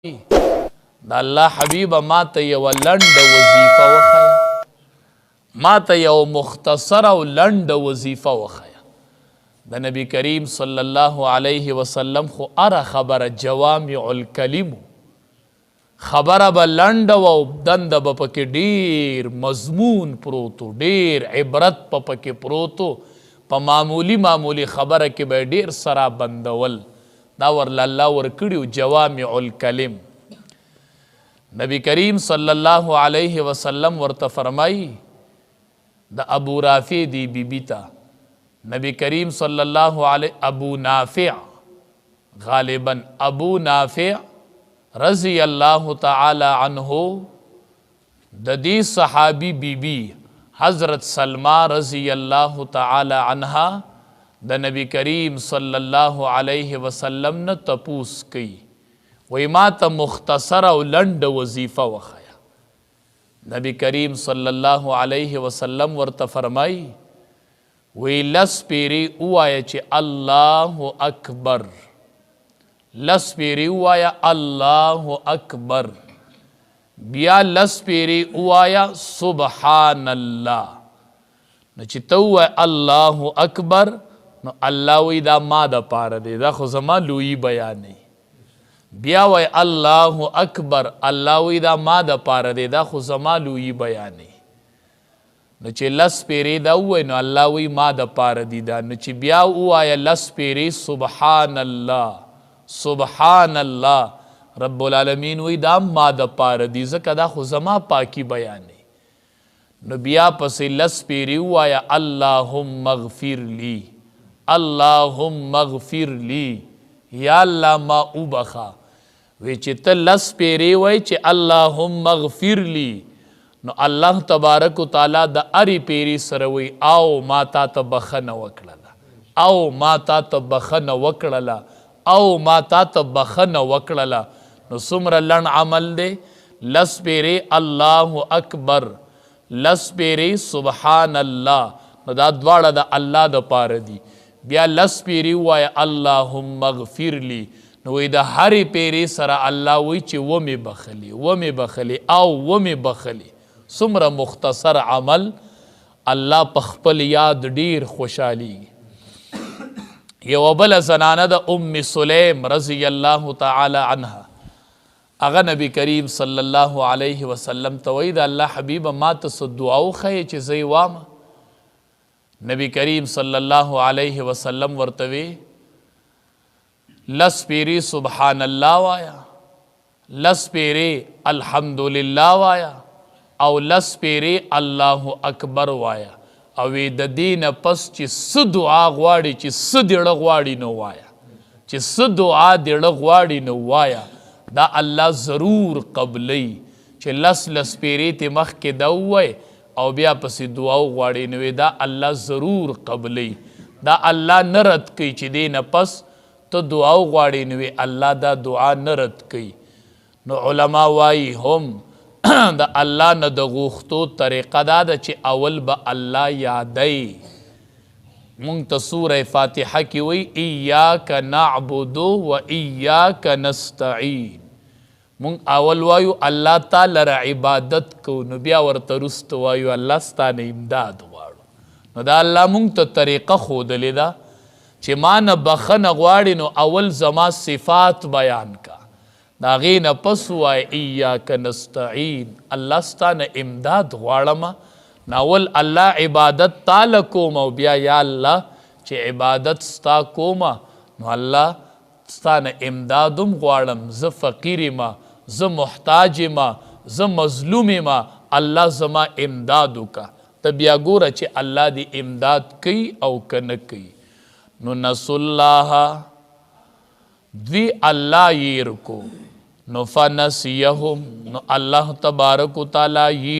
دا الله حبیب ما ته یو لنډه وظیفه وښیه، ما ته یو مختصر او لنډه وظیفه وښیه. د نبی کریم صلی الله علیه وسلم خو اره خبره جوامع الکلم، خبره به لنډه و او دنده به پکې ډیر مضمون پروتو، ډیر عبرت په پکې پروتو. په معمولی خبره کې به ډیر سره بندول، دا ورله الله ورکړي جوامع الکلم. نبی کریم صلی الله علیه وسلم ورته فرمایي د ابو رافع دی بیبی ته، نبی کریم صلی الله علیه ابو نافع، غالبا ابو نافع رضی اللہ تعالی عنہ د دې صحابی بیبی حضرت سلمہ رضی اللہ تعالی عنہ د نبی کریم صلی اللہ علیہ وسلم نه تپوس کئی، وی ما ته مختصر او لنډ وظیفه وخیا. نبی کریم صلی اللہ علیہ وسلم ورته فرمائی وی لس پیری اوایا چې اللہ اکبر، لس پیری اوایا اللہ اکبر، بیا لس پیری اوایا سبحان اللہ. نو چې تو اللہ اکبر نو اللہ وی دا ما دا پاره دی، دا خو زما لوی بیانی. بیا وی اللہ اکبر، اللہ وی دا ما دا پاره دی، دا خو زما لوی بیانی. نو چې لس پیری دا وی نو اللہ وی ما دا پاره دی دا. نو چې بیا وایا لس پیری سبحان اللہ، سبحان اللہ، رب العالمین وی دا ما دا پاره دی ځکه دا خو زما پاکی بیانی. نو بیا پس لس پیری وایا اللہم اغفر لی، اللہم اغفر لی، یا اللہ ما اوبخا. وی چې ته لس پیری وی چې اللہم اغفر لی، نو اللہ تبارک و تعالی دا اری پیری سره وی او ما تا ته بخنه وکړله، او ما تا ته بخنه وکړله، او ما تا ته بخنه وکړله. نو څومره لنډ عمل دی، لس پیری اللہ اکبر، لس پیری سبحان اللہ، نو دا دواړه د الله د پاره دی. بیا لس پیری وای اللہم اغفر لی، نو وی د هرې پیری سره الله وی چې ومی بخلی، ومی بخلی او ومی بخلی. څومره مختصر عمل، الله په خپل یاد ډیر خوشحالی. یو بل زنانه د ام سلیم رضی اللہ تعالی عنها، اغا نبی کریم صلی اللہ علیہ وسلم توئی دا اللہ حبیب ما تس دعاو خی چی زی واما. نبی کریم صلی اللہ علیہ وسلم ورتوی لس پیری سبحان اللہ وایا، لس پیری الحمدللہ وایا، او لس پیری اللہ اکبر وایا. اوی د دین پس چی س دعا غواړي، چی س دیړه غواړي نو وایا، چی س دعا دیړه غواړي نو وایا. دا اللہ ضرور قبلی چې لس لس پیری تی مخ کې دا وای او بیا پسی دعاو غواړي نوی دا اللہ ضرور قبلی. دا اللہ نرد کئی چې دین پس تو دعاو غواړي نوی اللہ دا دعا نرد کئی. نو علماء وائی هم دا اللہ نه د غوښتو طریقه دا ده چې اول به اللہ یادی. مونږ ته سوره فاتحه کې وی ایاک نعبد و ایاک نستعین. مونږ اول وایو الله تعالی را عبادت کو، نو بیا ورته وروسته وایو الله ستانه امداد غواړو. نو دا الله مونږ ته طریقه ښودلې ده چې ما نه بخنه غواړي نو اول زما صفات بیان کا، د هغې نه پس وایه ایاک نستعین، الله ستانه امداد غواړمه. ناول اللہ عبادت تاله کوم او بیا یا الله چې عبادت ستا کومه نو الله ستانه امدادم غواړم. زه فقیر ما، زه محتاج ما، زه مظلوم ما، الله زما امداد وکا. ته بیا ګوره چې الله دی امداد کوي او که نه کوي. نو نسوا الله، دوی الله ییر کو، نو فنسیهم، نو الله تبارک و تعالی